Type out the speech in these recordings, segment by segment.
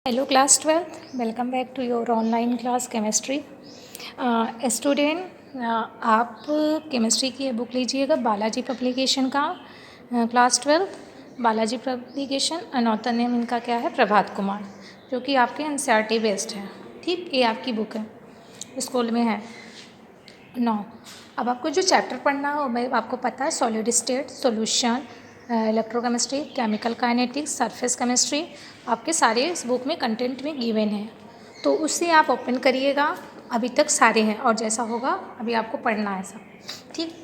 Hello class 12th, welcome back to your online class chemistry. Student, आप chemistry की book लीजिएगा Balaji publication का, class 12th Balaji publication. And author name इनका क्या है? प्रभात कुमार, जो कि आपके एनसीईआरटी बेस्ड है। ठीक, ये आपकी बुक है, स्कूल में है। नौ, अब आपको जो चैप्टर पढ़ना हो, भाई आपको पता है, solid state, solution, electrochemistry, chemical kinetics, surface chemistry, आपके सारे इस बुक में कंटेंट में गिवन है। तो उससे आप ओपन करिएगा, अभी तक सारे हैं, और जैसा होगा अभी आपको पढ़ना है सब। ठीक,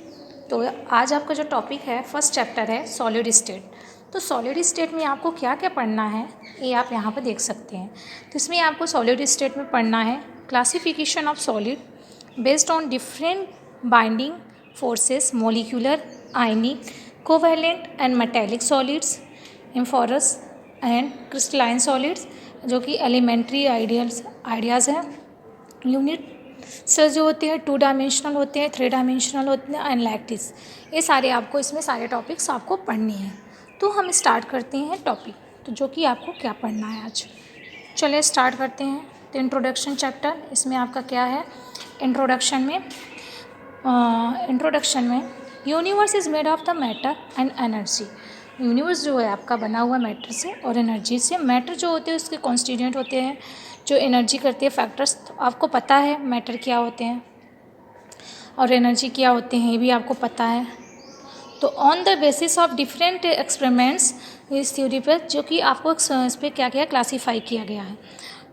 तो आज आपका जो टॉपिक है, फर्स्ट चैप्टर है सॉलिड स्टेट। तो सॉलिड स्टेट में आपको क्या क्या पढ़ना है, ये आप यहाँ पर देख सकते हैं। तो इसमें आपको सॉलिड स्टेट में पढ़ना है classification of solid based on different binding forces, molecular, ionic, covalent and metallic solids, amorphous and crystalline solids, जो कि एलिमेंट्री आइडियाज़ हैं। यूनिट सेल्स जो होते हैं 2 डायमेंशनल होते हैं, 3 डायमेंशनल होते हैं, एंड लैक्टिस। ये सारे आपको इसमें सारे टॉपिक्स आपको पढ़ने हैं। तो हम स्टार्ट करते हैं टॉपिक, तो जो कि आपको क्या पढ़ना है आज। चलिए स्टार्ट करते हैं। तो इंट्रोडक्शन चैप्टर, इसमें आपका क्या है? इंट्रोडक्शन में universe is made of the matter and energy. Universe जो है आपका बना हुआ मैटर से और एनर्जी से। मैटर जो होते हैं उसके कॉन्स्टिट्यूएंट होते हैं, जो एनर्जी करते हैं फैक्टर्स। तो आपको पता है मैटर क्या होते हैं और एनर्जी क्या होते हैं, ये भी आपको पता है। तो on the basis of different experiments इस थ्योरी पर, जो कि आपको इस पर क्या क्या क्लासीफाई किया गया है।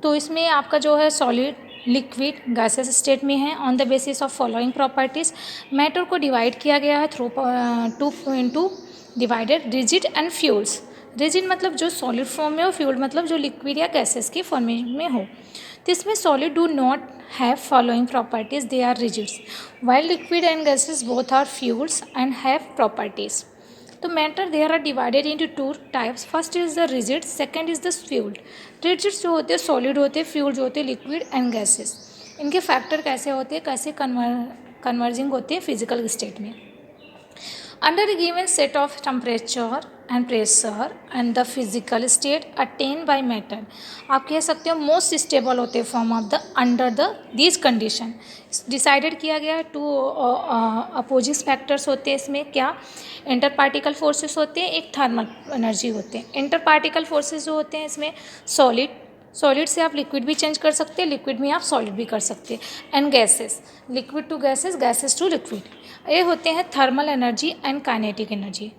तो इसमें आपका जो है सॉलिड, लिक्विड, गैसेस स्टेट में है। On the basis of following properties, matter को डिवाइड किया गया है through two divided rigid and fuels. Rigid मतलब जो सॉलिड फॉर्म में हो, फ्यूल मतलब जो लिक्विड या गैसेस के फॉर्म में हो। तो इसमें solid do not have following properties, they are rigids, while liquid and gases both are fluids and have properties. तो matter there are divided into 2 types. First is the rigid, second is the fluid. Rigids जो होते हैं solid होते हैं, fuel जो होते हैं liquid and gases. इनके फैक्टर कैसे होते हैं, कैसे कन्वर्जिंग होते हैं फिजिकल स्टेट में। Under a given set of temperature and pressure and the physical state attained by matter, आप कह सकते हो मोस्ट स्टेबल होते हैं form of the under the these condition. Decided किया गया है 2 अपोजिंग फैक्टर्स होते हैं इसमें। क्या? इंटर पार्टिकल फोर्सेस होते हैं, एक थर्मल एनर्जी होते हैं। इंटर पार्टिकल फोर्सेस जो होते हैं इसमें सॉलिड से आप लिक्विड भी चेंज कर सकते हैं, लिक्विड में आप सॉलिड भी कर सकते हैं। And gases, liquid to gases, gases to liquid, ये होते हैं thermal energy and kinetic energy.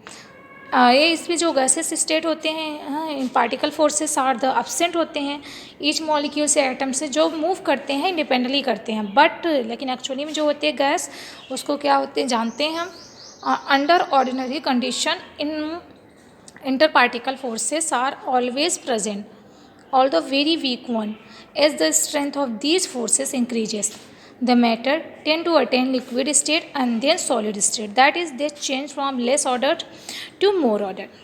ये इसमें जो गैसेस स्टेट होते हैं, particle forces are the absent होते हैं ईच मॉलिक्यूल से, एटम से, जो मूव करते हैं इंडिपेंडेंटली करते हैं। बट लेकिन एक्चुअली में जो होते हैं गैस, उसको क्या होते हैं जानते हैं हम, under ordinary condition in interparticle forces are always present, although very weak one. As the strength of these forces increases, the matter tend to attain liquid state and then solid state. That is, they change from less ordered to more ordered.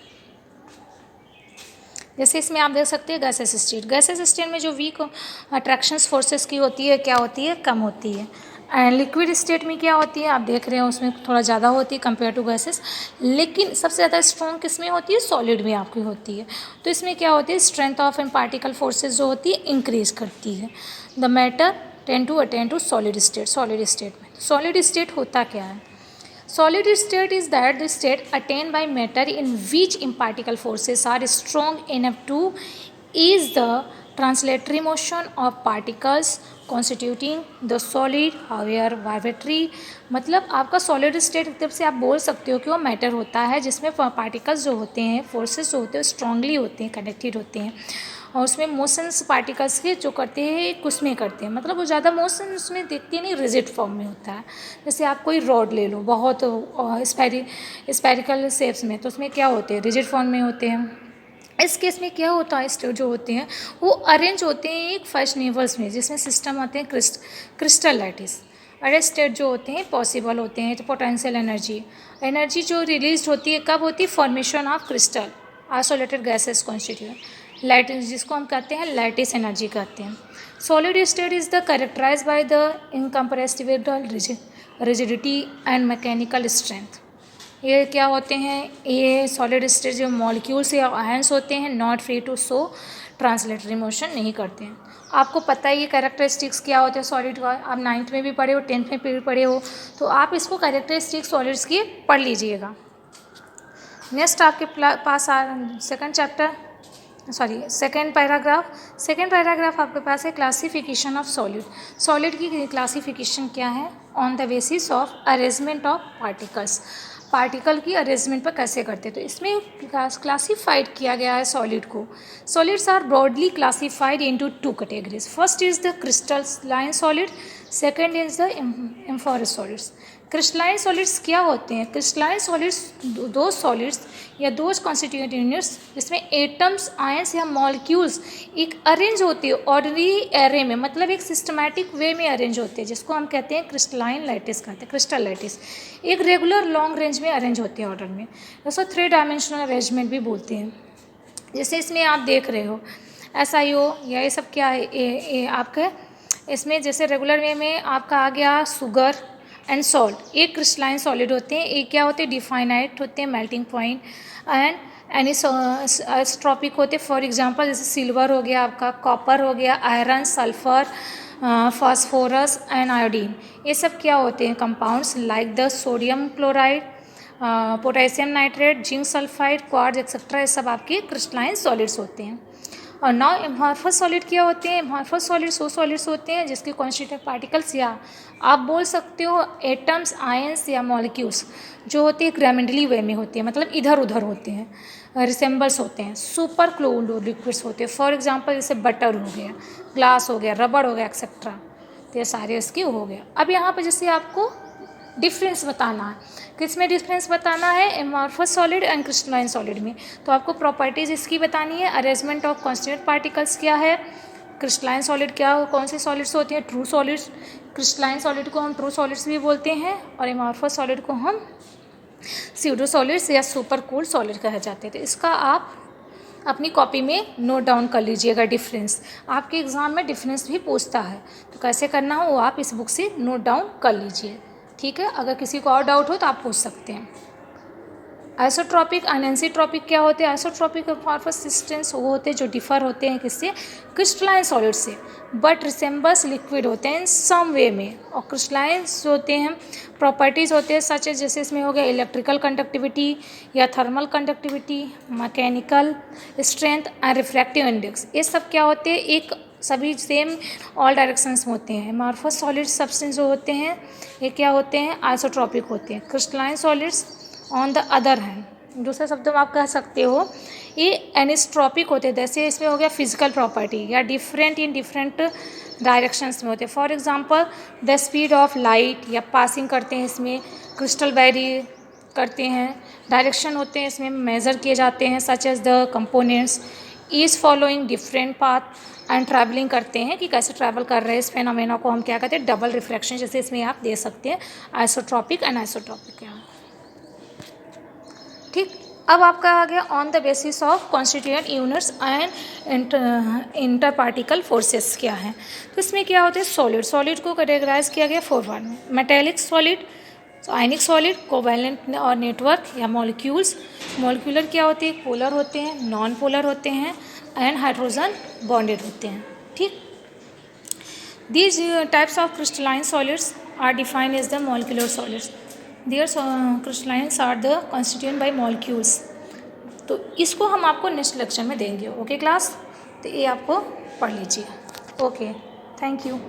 जैसे इसमें आप देख सकते हैं gases state. Gases state में जो week attractions forces की होती है, क्या होती है? कम होती है। एंड लिक्विड स्टेट में क्या होती है? आप देख रहे हैं उसमें थोड़ा ज़्यादा होती है कंपेयर टू गैसेस। लेकिन सबसे ज़्यादा स्ट्रॉन्ग किस में होती है? सॉलिड में आपकी होती है। तो इसमें क्या होती है? Strength of and particle forces जो होती है इंक्रीज करती है। The matter tend to attain to solid state. Solid state में सॉलिड स्टेट होता क्या है? Solid state is that the state attained by matter in which imparticle forces are strong enough to ease the translatory motion of particles constituting the solid, however vibratory। मतलब आपका solid state एकदम से आप बोल सकते हो कि वो मैटर होता है जिसमें पार्टिकल्स जो होते हैं, फोर्सेस जो होते हैं, स्ट्रांगली होते हैं, कनेक्टेड होते हैं, और उसमें मोशंस पार्टिकल्स के जो करते हैं कुछ में करते हैं, मतलब वो ज़्यादा मोशन उसमें देखते नहीं, रिजिड फॉर्म में होता है। जैसे आप कोई रॉड ले लो बहुत स्पेरिकल शेप्स में, तो उसमें क्या होते हैं? रिजिड फॉर्म में होते हैं। इस केस में क्या होता है? स्टेट जो होते हैं वो अरेंज होते हैं एक फर्स्ट नेवल्स में, जिसमें सिस्टम आते हैं क्रिस्टल लैटिस। अरे स्टेट जो होते हैं पॉसिबल होते हैं। तो पोटेंशियल एनर्जी जो रिलीज होती है कब होती है? Formation of crystal isolated gases constitute lattice, जिसको हम कहते हैं लैटिस एनर्जी कहते हैं। Solid state is the characterize by the incompressible rigidity and mechanical strength. ये क्या होते हैं? ये सॉलिड स्टेट जो मॉलिक्यूल्स या आयंस होते हैं not free to show translatory motion नहीं करते हैं। आपको पता है ये कैरेक्टरिस्टिक्स क्या होते हैं सॉलिड का, आप 9th में भी पढ़े हो, 10th में भी पढ़े हो, तो आप इसको कैरेक्टरिस्टिक्स सॉलिड्स की पढ़ लीजिएगा। नेक्स्ट आपके पास सेकेंड पैराग्राफ आपके पास है क्लासिफिकेशन ऑफ सॉलिड। सॉलिड की क्लासिफिकेशन क्या है? On the basis of arrangement of particles, particle की अरेंजमेंट पर कैसे करते हैं। तो इसमें क्लासिफाइड किया गया है सॉलिड को। Solids are broadly classified into 2 categories. First is the crystalline solid, second is the amorphous solids. Crystalline solids क्या होते हैं? क्रिस्टलाइन सॉलिड्स दो सॉलिड्स या दो कॉन्स्टिट्यूएंट यूनिट्स जिसमें एटम्स, आयंस या मॉलिक्यूल्स एक अरेंज होते हैं ऑर्डनरी एरे में, मतलब एक सिस्टमैटिक वे में अरेंज होते हैं, जिसको हम कहते हैं क्रिस्टलाइन लैटिस कहते हैं, क्रिस्टल लैटिस। एक रेगुलर लॉन्ग रेंज में अरेंज होते हैं ऑर्डर में, जैसे 3 डायमेंशनल अरेंजमेंट भी बोलते हैं। जैसे इसमें आप देख रहे हो SiO या ये सब क्या है आपका, इसमें जैसे रेगुलर वे में आपका आ गया शुगर एंड सॉल्ट, एक क्रिस्टलाइन सॉलिड होते हैं, एक क्या होते हैं डिफाइनाइट होते हैं, मेल्टिंग पॉइंट एंड एनिसोट्रॉपिक होते हैं। फॉर एग्जांपल जैसे सिल्वर हो गया आपका, कॉपर हो गया, iron, sulphur, phosphorus and iodine, ये सब क्या होते हैं compounds like the sodium chloride, potassium nitrate, zinc sulphide, quartz etcetera, ये सब आपके क्रिस्टलाइन सॉलिड्स होते हैं। और नाउ एम्फॉरस सॉलिड क्या होते हैं? एम्फॉरस सॉलिड्स वो सॉलिड्स होते हैं जिसके कॉन्स्टिट्यूएंट पार्टिकल्स या आप बोल सकते हो एटम्स, आयंस या मॉलिक्यूल्स जो होते हैं ग्रेमेंडली वे में होते हैं, मतलब इधर उधर होते हैं, रिसेंबल्स होते हैं, सुपर क्लोड लिक्विड्स होते हैं। फॉर एग्जांपल जैसे बटर हो गया, ग्लास हो गया, रबड़ हो गया एक्सेट्रा, तो ये सारे इसके हो गया। अब यहाँ पर जैसे आपको डिफरेंस बताना है, किस में डिफरेंस बताना है? एम्फॉरस सॉलिड एंड क्रिस्टलाइन सॉलिड में। तो आपको प्रॉपर्टीज़ इसकी बतानी है। अरेंजमेंट ऑफ कॉन्स्टिट्यूएंट पार्टिकल्स क्या है, क्रिस्टलाइन सॉलिड क्या कौन से सॉलिड्स होते हैं? True solids. क्रिस्टलाइन सॉलिड को हम ट्रू सॉलिड्स भी बोलते हैं और एम्फॉरस सॉलिड को हम स्यूडो सॉलिड्स या सुपर कूल्ड सॉलिड कहे जाते हैं। तो इसका आप अपनी कॉपी में नोट डाउन कर लीजिएगा डिफरेंस, आपके एग्ज़ाम में डिफरेंस भी पूछता है, तो कैसे करना हो वो आप इस बुक से नोट डाउन कर लीजिए, ठीक है। अगर किसी को और डाउट हो तो आप पूछ सकते हैं। आइसोट्रॉपिक एंड एनिसोट्रॉपिक क्या होते हैं? आइसोट्रॉपिक एम्फॉरस सिस्टम्स वो होते हैं जो डिफर होते हैं किससे? क्रिस्टलाइन सॉलिड से, बट रिसेंबल्स लिक्विड होते हैं इन सम वे में। और क्रिस्टलाइन होते हैं प्रॉपर्टीज़ होते हैं सच जैसे इसमें हो गया इलेक्ट्रिकल कंडक्टिविटी या thermal conductivity, mechanical strength and refractive index, ये सब क्या होते हैं? एक सभी सेम ऑल डायरेक्शंस में होते हैं। एम्फॉरस सॉलिड सब्सटेंस जो होते हैं ये क्या होते हैं? आइसोट्रॉपिक होते हैं। Crystalline solids on the other hand, दूसरे शब्दों में आप कह सकते हो ये एनिसोट्रॉपिक होते हैं। जैसे इसमें हो गया फिजिकल प्रॉपर्टी या डिफरेंट इन डिफरेंट डायरेक्शंस में होते हैं। For example the speed of light या पासिंग करते हैं, इसमें क्रिस्टल वेरी करते हैं, डायरेक्शन होते हैं इसमें मेजर किए जाते हैं, such as the components is following different path and travelling करते हैं कि कैसे ट्रैवल कर रहे हैं। इस फेनोमेना को हम क्या कहते हैं? डबल रिफ्रैक्शन, जैसे इसमें आप दे सकते हैं आइसोट्रॉपिक एंड आइसोट्रॉपिक यहाँ, ठीक। अब आपका आ गया on the basis of constituent units and inter particle forces क्या है। तो इसमें क्या होते हैं? सॉलिड को कैटेगराइज किया गया 4 पार्ट में। मेटेलिक सॉलिड, आयनिक सॉलिड, कोवैलेंट और नेटवर्क या मॉलिक्यूल्स। मॉलिक्यूलर क्या होते हैं? पोलर होते हैं, नॉन पोलर होते हैं एंड हाइड्रोजन बॉन्डेड होते हैं, ठीक। These types of crystalline solids are defined as the molecular solids. There crystallines are the constituent by molecules. तो इसको हम आपको नेक्स्ट लेक्चर में देंगे, ओके क्लास। तो ये आपको पढ़ लीजिए, ओके, थैंक यू।